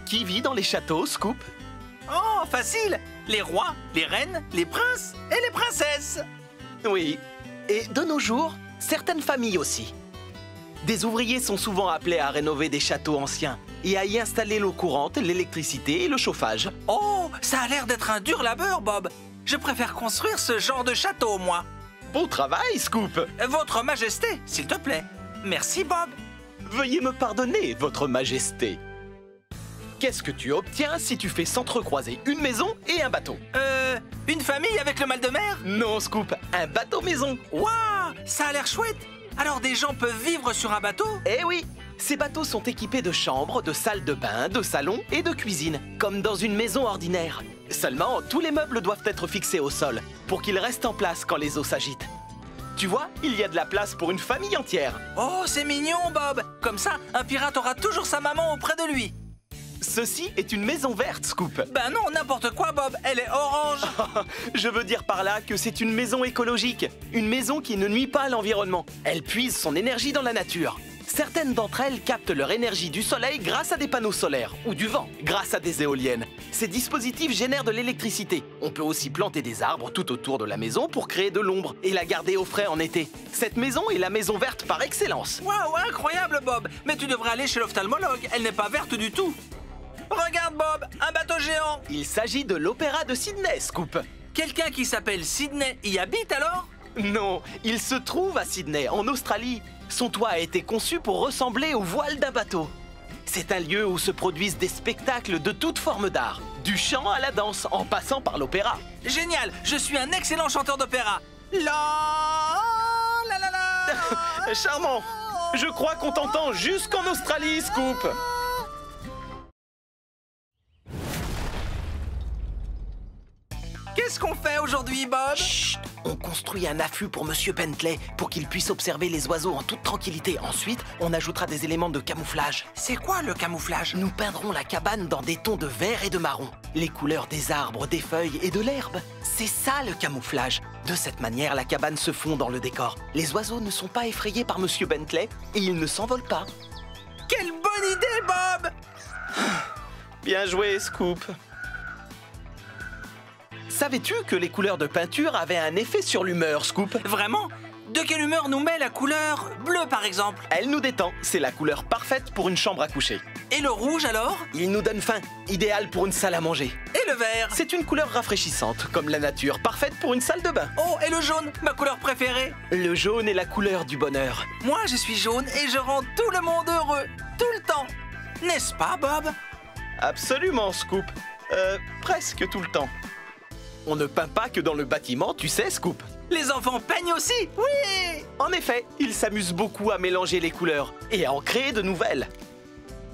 Qui vit dans les châteaux, Scoop? Oh, facile! Les rois, les reines, les princes et les princesses. Oui. Et de nos jours, certaines familles aussi. Des ouvriers sont souvent appelés à rénover des châteaux anciens et à y installer l'eau courante, l'électricité et le chauffage. Oh, ça a l'air d'être un dur labeur, Bob. Je préfère construire ce genre de château, moi. Bon travail, Scoop! Votre Majesté, s'il te plaît. Merci, Bob. Veuillez me pardonner, Votre Majesté. Qu'est-ce que tu obtiens si tu fais s'entrecroiser une maison et un bateau? Une famille avec le mal de mer? Non, Scoop, un bateau-maison. Waouh, ça a l'air chouette. Alors des gens peuvent vivre sur un bateau? Eh oui! Ces bateaux sont équipés de chambres, de salles de bain, de salons et de cuisine, comme dans une maison ordinaire. Seulement, tous les meubles doivent être fixés au sol pour qu'ils restent en place quand les eaux s'agitent. Tu vois, il y a de la place pour une famille entière. Oh, c'est mignon, Bob. Comme ça, un pirate aura toujours sa maman auprès de lui. Ceci est une maison verte, Scoop. Ben non, n'importe quoi, Bob. Elle est orange. Je veux dire par là que c'est une maison écologique. Une maison qui ne nuit pas à l'environnement. Elle puise son énergie dans la nature. Certaines d'entre elles captent leur énergie du soleil grâce à des panneaux solaires ou du vent grâce à des éoliennes. Ces dispositifs génèrent de l'électricité. On peut aussi planter des arbres tout autour de la maison pour créer de l'ombre et la garder au frais en été. Cette maison est la maison verte par excellence. Waouh, incroyable, Bob. Mais tu devrais aller chez l'ophtalmologue. Elle n'est pas verte du tout. Regarde, Bob, un bateau géant. Il s'agit de l'Opéra de Sydney, Scoop. Quelqu'un qui s'appelle Sydney y habite alors? Non, il se trouve à Sydney, en Australie. Son toit a été conçu pour ressembler au voile d'un bateau. C'est un lieu où se produisent des spectacles de toutes formes d'art, du chant à la danse, en passant par l'opéra. Génial, je suis un excellent chanteur d'opéra. La. Charmant. Je crois qu'on t'entend jusqu'en Australie, Scoop. Qu'est-ce qu'on fait aujourd'hui, Bob? Chut! On construit un affût pour Monsieur Bentley pour qu'il puisse observer les oiseaux en toute tranquillité. Ensuite, on ajoutera des éléments de camouflage. C'est quoi le camouflage? Nous peindrons la cabane dans des tons de vert et de marron. Les couleurs des arbres, des feuilles et de l'herbe. C'est ça le camouflage. De cette manière, la cabane se fond dans le décor. Les oiseaux ne sont pas effrayés par Monsieur Bentley et ils ne s'envolent pas. Quelle bonne idée, Bob! Bien joué, Scoop. Savais-tu que les couleurs de peinture avaient un effet sur l'humeur, Scoop? Vraiment? De quelle humeur nous met la couleur bleue, par exemple? Elle nous détend. C'est la couleur parfaite pour une chambre à coucher. Et le rouge, alors? Il nous donne faim. Idéal pour une salle à manger. Et le vert? C'est une couleur rafraîchissante, comme la nature, parfaite pour une salle de bain. Oh, et le jaune, ma couleur préférée? Le jaune est la couleur du bonheur. Moi, je suis jaune et je rends tout le monde heureux, tout le temps. N'est-ce pas, Bob? Absolument, Scoop. Presque tout le temps. On ne peint pas que dans le bâtiment, tu sais, Scoop. Les enfants peignent aussi, oui! En effet, ils s'amusent beaucoup à mélanger les couleurs et à en créer de nouvelles.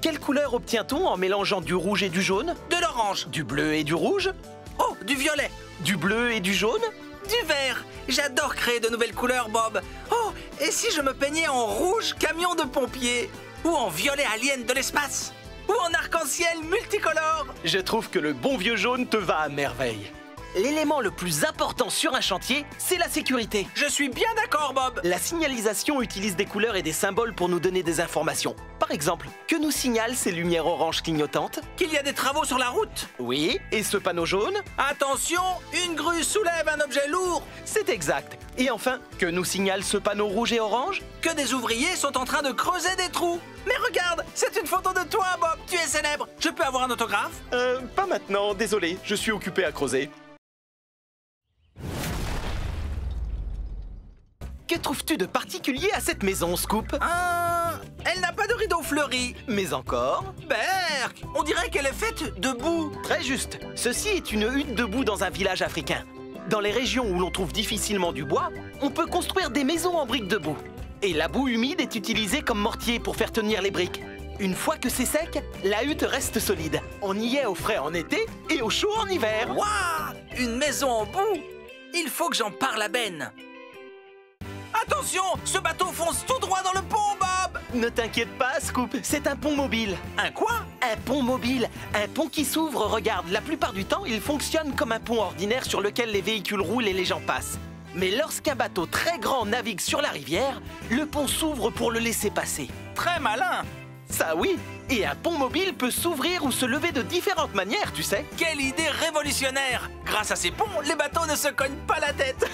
Quelle couleur obtient-on en mélangeant du rouge et du jaune? De l'orange. Du bleu et du rouge? Oh, du violet. Du bleu et du jaune? Du vert. J'adore créer de nouvelles couleurs, Bob. Oh, et si je me peignais en rouge camion de pompiers? Ou en violet alien de l'espace? Ou en arc-en-ciel multicolore? Je trouve que le bon vieux jaune te va à merveille. L'élément le plus important sur un chantier, c'est la sécurité. Je suis bien d'accord, Bob. La signalisation utilise des couleurs et des symboles pour nous donner des informations. Par exemple, que nous signalent ces lumières oranges clignotantes? Qu'il y a des travaux sur la route. Oui, et ce panneau jaune? Attention, une grue soulève un objet lourd. C'est exact. Et enfin, que nous signale ce panneau rouge et orange? Que des ouvriers sont en train de creuser des trous. Mais regarde, c'est une photo de toi, Bob. Tu es célèbre. Je peux avoir un autographe? Pas maintenant, désolé. Je suis occupé à creuser. Que trouves-tu de particulier à cette maison, Scoop? Elle n'a pas de rideau fleuri. Mais encore? Berk, on dirait qu'elle est faite de boue. Très juste. Ceci est une hutte de boue dans un village africain. Dans les régions où l'on trouve difficilement du bois, on peut construire des maisons en briques de boue. Et la boue humide est utilisée comme mortier pour faire tenir les briques. Une fois que c'est sec, la hutte reste solide. On y est au frais en été et au chaud en hiver. Waouh! Une maison en boue! Il faut que j'en parle à Ben. Attention, ce bateau fonce tout droit dans le pont, Bob! Ne t'inquiète pas, Scoop, c'est un pont mobile. Un quoi? Un pont mobile. Un pont qui s'ouvre, regarde. La plupart du temps, il fonctionne comme un pont ordinaire sur lequel les véhicules roulent et les gens passent. Mais lorsqu'un bateau très grand navigue sur la rivière, le pont s'ouvre pour le laisser passer. Très malin! Ça oui. Et un pont mobile peut s'ouvrir ou se lever de différentes manières, tu sais. Quelle idée révolutionnaire! Grâce à ces ponts, les bateaux ne se cognent pas la tête.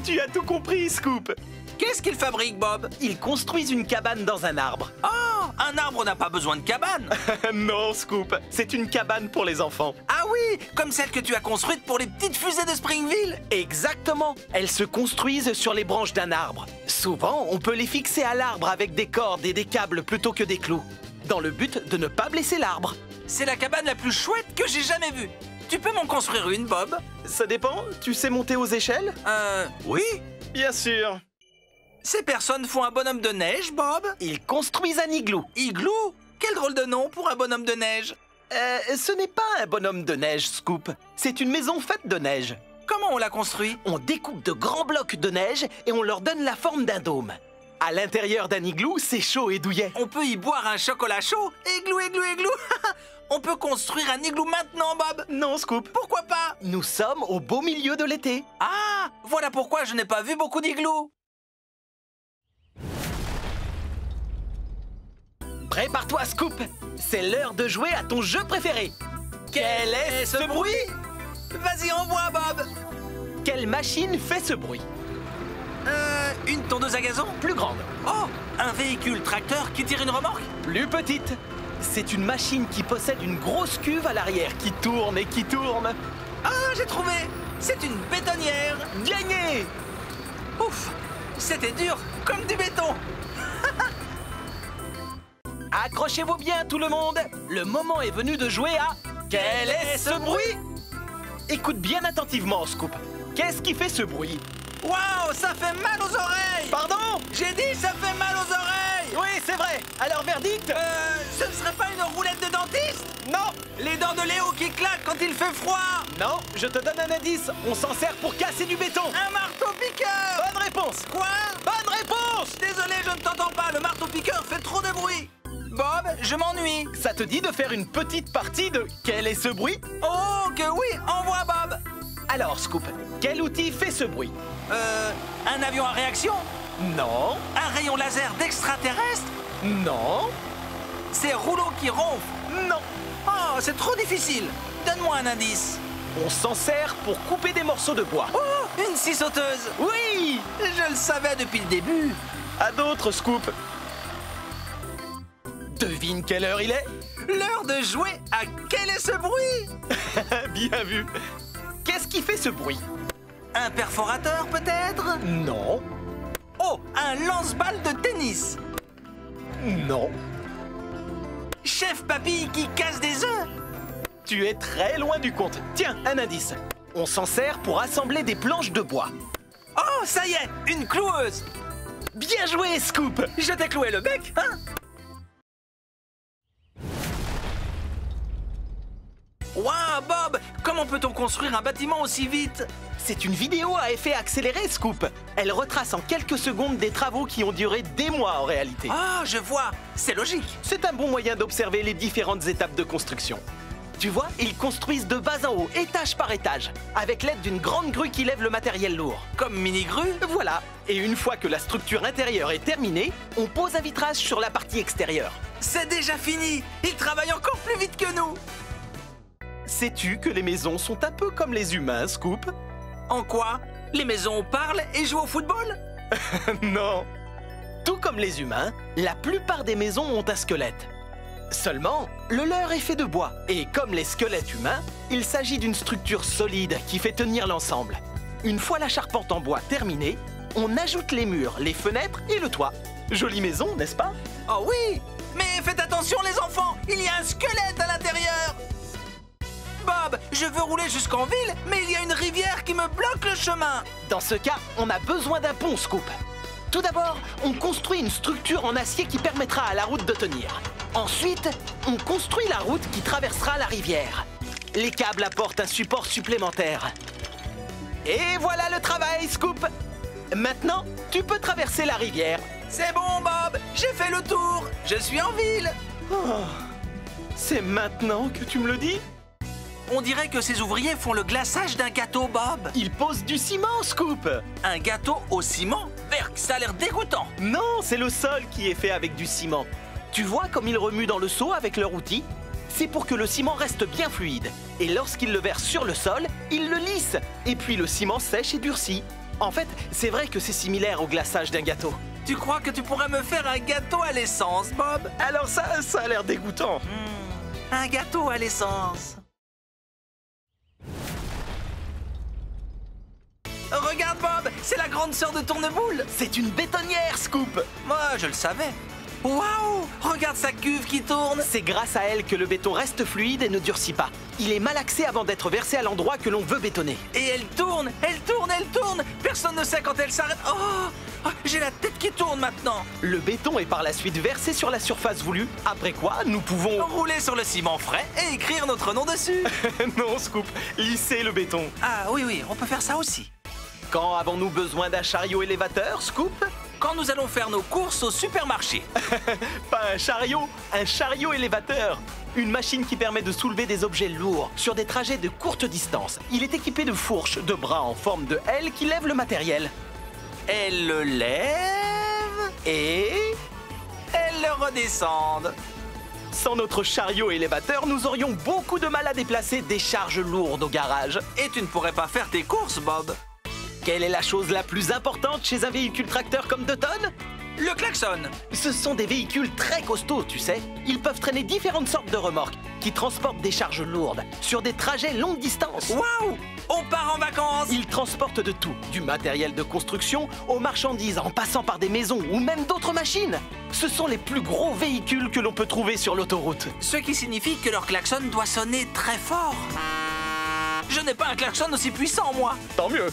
Tu as tout compris, Scoop. Qu'est-ce qu'ils fabriquent, Bob? Ils construisent une cabane dans un arbre. Oh, un arbre n'a pas besoin de cabane. Non, Scoop, c'est une cabane pour les enfants. Ah oui, comme celle que tu as construite pour les petites fusées de Springville. Exactement. Elles se construisent sur les branches d'un arbre. Souvent, on peut les fixer à l'arbre avec des cordes et des câbles plutôt que des clous, dans le but de ne pas blesser l'arbre. C'est la cabane la plus chouette que j'ai jamais vue. Tu peux m'en construire une, Bob? Ça dépend. Tu sais monter aux échelles? Oui. Bien sûr. Ces personnes font un bonhomme de neige, Bob? Ils construisent un igloo. Igloo? Quel drôle de nom pour un bonhomme de neige. Ce n'est pas un bonhomme de neige, Scoop. C'est une maison faite de neige. Comment on l'a construit? On découpe de grands blocs de neige et on leur donne la forme d'un dôme. À l'intérieur d'un igloo, c'est chaud et douillet. On peut y boire un chocolat chaud? Igloo, igloo, igloo. On peut construire un igloo maintenant, Bob? Non, Scoop. Pourquoi pas? Nous sommes au beau milieu de l'été. Ah, voilà pourquoi je n'ai pas vu beaucoup d'igloos. Prépare-toi, Scoop. C'est l'heure de jouer à ton jeu préféré. Quel est ce bruit? Vas-y, envoie, Bob. Quelle machine fait ce bruit? Une tondeuse à gazon? Plus grande. Oh, un véhicule tracteur qui tire une remorque? Plus petite. C'est une machine qui possède une grosse cuve à l'arrière qui tourne et qui tourne. Ah, j'ai trouvé. C'est une bétonnière. Gagné! Ouf, c'était dur comme du béton. Accrochez-vous bien, tout le monde. Le moment est venu de jouer à Quel est ce bruit? Écoute bien attentivement, Scoop. Qu'est-ce qui fait ce bruit? Waouh, ça fait mal aux oreilles. Pardon? J'ai dit ça fait mal aux oreilles. Oui, c'est vrai. Alors, verdict? Ce ne serait pas une roulette de dentiste? Non. Les dents de Léo qui claquent quand il fait froid? Non, je te donne un indice. On s'en sert pour casser du béton. Un marteau-piqueur. Bonne réponse. Quoi? Bonne réponse. Désolé, je ne t'entends pas. Le marteau-piqueur fait trop de bruit. Bob, je m'ennuie. Ça te dit de faire une petite partie de Quel est ce bruit? Oh, que oui, envoie Bob. Alors, Scoop, quel outil fait ce bruit? Un avion à réaction? Non. Un rayon laser d'extraterrestre? Non. Ces rouleaux qui ronflent? Non. Oh, c'est trop difficile. Donne-moi un indice. On s'en sert pour couper des morceaux de bois. Oh, une scie sauteuse. Oui. Je le savais depuis le début. À d'autres, Scoop. Devine quelle heure il est? L'heure de jouer à Quel est ce bruit? Bien vu. Qu'est-ce qui fait ce bruit? Un perforateur, peut-être? Non. Oh, un lance-balles de tennis. Non. Chef Papy qui casse des œufs. Tu es très loin du compte. Tiens, un indice. On s'en sert pour assembler des planches de bois. Oh, ça y est, une cloueuse. Bien joué, Scoop. Je t'ai cloué le bec, hein? Waouh, Bob! Comment peut-on construire un bâtiment aussi vite? C'est une vidéo à effet accéléré, Scoop. Elle retrace en quelques secondes des travaux qui ont duré des mois en réalité. Ah, je vois. C'est logique. C'est un bon moyen d'observer les différentes étapes de construction. Tu vois, ils construisent de bas en haut, étage par étage, avec l'aide d'une grande grue qui lève le matériel lourd. Comme mini-grue? Voilà. Et une fois que la structure intérieure est terminée, on pose un vitrage sur la partie extérieure. C'est déjà fini. Ils travaillent encore plus vite que nous. Sais-tu que les maisons sont un peu comme les humains, Scoop? En quoi? Les maisons parlent et jouent au football? Non. Tout comme les humains, la plupart des maisons ont un squelette. Seulement, le leur est fait de bois. Et comme les squelettes humains, il s'agit d'une structure solide qui fait tenir l'ensemble. Une fois la charpente en bois terminée, on ajoute les murs, les fenêtres et le toit. Jolie maison, n'est-ce pas? Oh oui! Mais faites attention les enfants, il y a un squelette à l'intérieur! Bob, je veux rouler jusqu'en ville, mais il y a une rivière qui me bloque le chemin. Dans ce cas, on a besoin d'un pont, Scoop. Tout d'abord, on construit une structure en acier qui permettra à la route de tenir. Ensuite, on construit la route qui traversera la rivière. Les câbles apportent un support supplémentaire. Et voilà le travail, Scoop. Maintenant, tu peux traverser la rivière. C'est bon, Bob, j'ai fait le tour. Je suis en ville. Oh, c'est maintenant que tu me le dis? On dirait que ces ouvriers font le glaçage d'un gâteau, Bob. Ils posent du ciment, Scoop. Un gâteau au ciment? Berk, ça a l'air dégoûtant. Non, c'est le sol qui est fait avec du ciment. Tu vois comme ils remuent dans le seau avec leur outil? C'est pour que le ciment reste bien fluide. Et lorsqu'ils le versent sur le sol, ils le lissent. Et puis le ciment sèche et durcit. En fait, c'est vrai que c'est similaire au glaçage d'un gâteau. Tu crois que tu pourrais me faire un gâteau à l'essence, Bob? Alors ça a l'air dégoûtant. Un gâteau à l'essence. Regarde, Bob, c'est la grande sœur de Tourneboule. C'est une bétonnière, Scoop. Moi, je le savais. Waouh! Regarde sa cuve qui tourne. C'est grâce à elle que le béton reste fluide et ne durcit pas. Il est malaxé avant d'être versé à l'endroit que l'on veut bétonner. Et elle tourne, elle tourne, elle tourne. Personne ne sait quand elle s'arrête. Oh, j'ai la tête qui tourne maintenant. Le béton est par la suite versé sur la surface voulue, après quoi nous pouvons... Rouler sur le ciment frais et écrire notre nom dessus. Non, Scoop, lisser le béton. Ah oui, on peut faire ça aussi. Quand avons-nous besoin d'un chariot élévateur, Scoop? Quand nous allons faire nos courses au supermarché. Pas un chariot élévateur. Une machine qui permet de soulever des objets lourds sur des trajets de courte distance. Il est équipé de fourches, de bras en forme de L qui lèvent le matériel. Elle le lève Et... elle le redescende. Sans notre chariot élévateur, nous aurions beaucoup de mal à déplacer des charges lourdes au garage. Et tu ne pourrais pas faire tes courses, Bob. Quelle est la chose la plus importante chez un véhicule tracteur comme 2 tonnes? Le klaxon. Ce sont des véhicules très costauds, tu sais. Ils peuvent traîner différentes sortes de remorques qui transportent des charges lourdes sur des trajets longue distance. Waouh! On part en vacances. Ils transportent de tout, du matériel de construction aux marchandises en passant par des maisons ou même d'autres machines. Ce sont les plus gros véhicules que l'on peut trouver sur l'autoroute. Ce qui signifie que leur klaxon doit sonner très fort. Je n'ai pas un klaxon aussi puissant, moi. Tant mieux.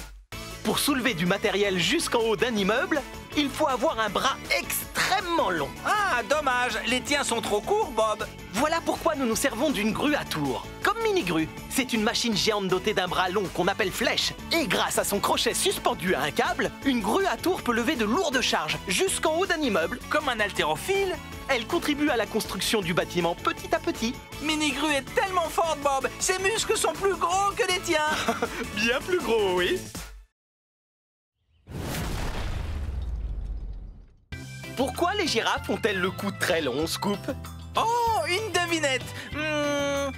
Pour soulever du matériel jusqu'en haut d'un immeuble, il faut avoir un bras extrêmement long. Ah, dommage, les tiens sont trop courts, Bob. Voilà pourquoi nous nous servons d'une grue à tour. Comme mini-grue, c'est une machine géante dotée d'un bras long qu'on appelle flèche. Et grâce à son crochet suspendu à un câble, une grue à tour peut lever de lourdes charges jusqu'en haut d'un immeuble. Comme un haltérophile. Elle contribue à la construction du bâtiment petit à petit. Mini-grue est tellement forte, Bob. Ses muscles sont plus gros que les tiens. Bien plus gros, oui. Pourquoi les girafes ont-elles le cou très long, Scoop? Oh, une devinette.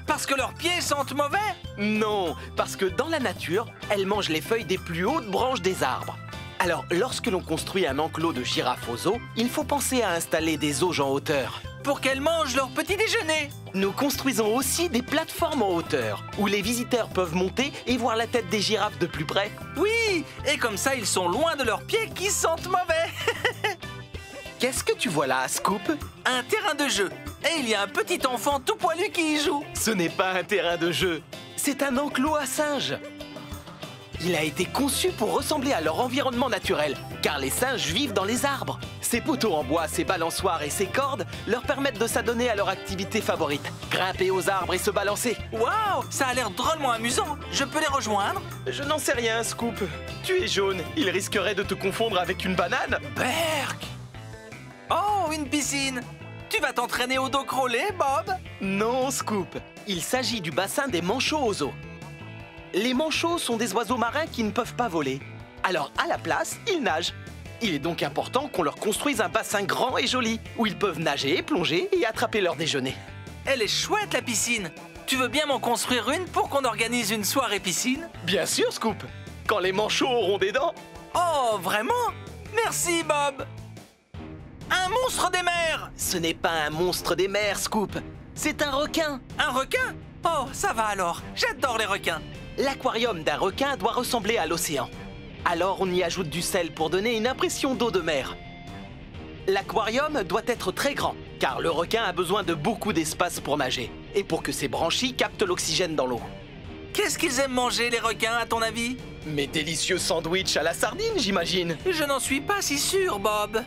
Parce que leurs pieds sentent mauvais? Non, parce que dans la nature, elles mangent les feuilles des plus hautes branches des arbres. Alors, lorsque l'on construit un enclos de girafes aux os, il faut penser à installer des auges en hauteur. Pour qu'elles mangent leur petit déjeuner. Nous construisons aussi des plateformes en hauteur, où les visiteurs peuvent monter et voir la tête des girafes de plus près. Oui, et comme ça, ils sont loin de leurs pieds qui sentent mauvais. Qu'est-ce que tu vois là, Scoop? Un terrain de jeu. Et il y a un petit enfant tout poilu qui y joue. Ce n'est pas un terrain de jeu, c'est un enclos à singes. Il a été conçu pour ressembler à leur environnement naturel, car les singes vivent dans les arbres. Ces poteaux en bois, ces balançoires et ces cordes leur permettent de s'adonner à leur activité favorite, grimper aux arbres et se balancer. Waouh, ça a l'air drôlement amusant. Je peux les rejoindre? Je n'en sais rien, Scoop. Tu es jaune, il risquerait de te confondre avec une banane. Berk! Oh, une piscine. Tu vas t'entraîner au dos crawlé, Bob? Non, Scoop. Il s'agit du bassin des manchots aux eaux. Les manchots sont des oiseaux marins qui ne peuvent pas voler. Alors, à la place, ils nagent. Il est donc important qu'on leur construise un bassin grand et joli, où ils peuvent nager, plonger et attraper leur déjeuner. Elle est chouette, la piscine. Tu veux bien m'en construire une pour qu'on organise une soirée piscine? Bien sûr, Scoop. Quand les manchots auront des dents. Oh, vraiment? Merci, Bob. Un monstre des mers! Ce n'est pas un monstre des mers, Scoop. C'est un requin. Un requin? Oh, ça va alors. J'adore les requins. L'aquarium d'un requin doit ressembler à l'océan. Alors on y ajoute du sel pour donner une impression d'eau de mer. L'aquarium doit être très grand, car le requin a besoin de beaucoup d'espace pour nager, et pour que ses branchies captent l'oxygène dans l'eau. Qu'est-ce qu'ils aiment manger, les requins, à ton avis? Mes délicieux sandwichs à la sardine, j'imagine. Je n'en suis pas si sûr, Bob.